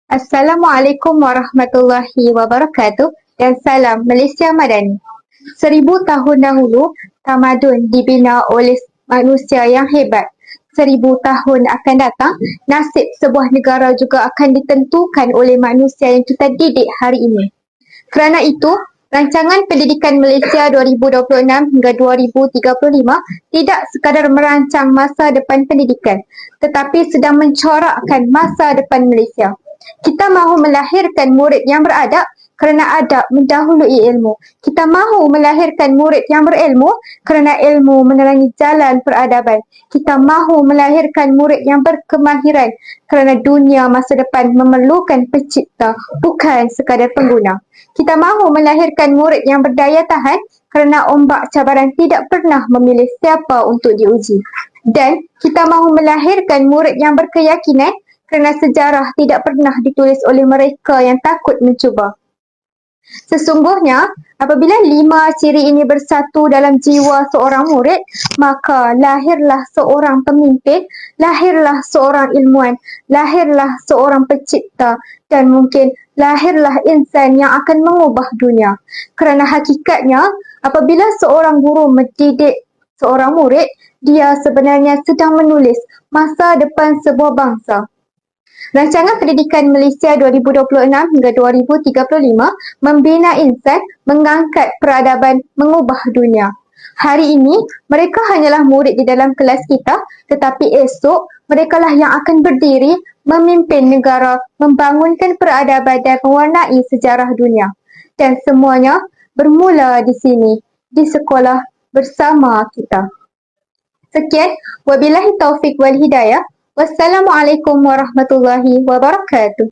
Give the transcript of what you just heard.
Assalamualaikum warahmatullahi wabarakatuh dan salam Malaysia Madani. 1000 tahun dahulu, tamadun dibina oleh manusia yang hebat. 1000 tahun akan datang, nasib sebuah negara juga akan ditentukan oleh manusia yang kita didik hari ini. Kerana itu, Rancangan Pendidikan Malaysia 2026 hingga 2035 tidak sekadar merancang masa depan pendidikan, tetapi sedang mencorakkan masa depan Malaysia. Kita mahu melahirkan murid yang beradab kerana adab mendahului ilmu. Kita mahu melahirkan murid yang berilmu kerana ilmu menerangi jalan peradaban. Kita mahu melahirkan murid yang berkemahiran kerana dunia masa depan memerlukan pencipta, bukan sekadar pengguna. Kita mahu melahirkan murid yang berdaya tahan kerana ombak cabaran tidak pernah memilih siapa untuk diuji. Dan kita mahu melahirkan murid yang berkeyakinan kerana sejarah tidak pernah ditulis oleh mereka yang takut mencuba. Sesungguhnya, apabila 5 ciri ini bersatu dalam jiwa seorang murid, maka lahirlah seorang pemimpin, lahirlah seorang ilmuwan, lahirlah seorang pencipta, dan mungkin lahirlah insan yang akan mengubah dunia. Kerana hakikatnya, apabila seorang guru mendidik seorang murid, dia sebenarnya sedang menulis masa depan sebuah bangsa. Rancangan Pendidikan Malaysia 2026 hingga 2035 membina insan, mengangkat peradaban, mengubah dunia. Hari ini, mereka hanyalah murid di dalam kelas kita, tetapi esok, merekalah yang akan berdiri, memimpin negara, membangunkan peradaban dan mewarnai sejarah dunia. Dan semuanya bermula di sini, di sekolah bersama kita. Sekian, wabillahi taufik wal hidayah. Wassalamualaikum warahmatullahi wabarakatuh.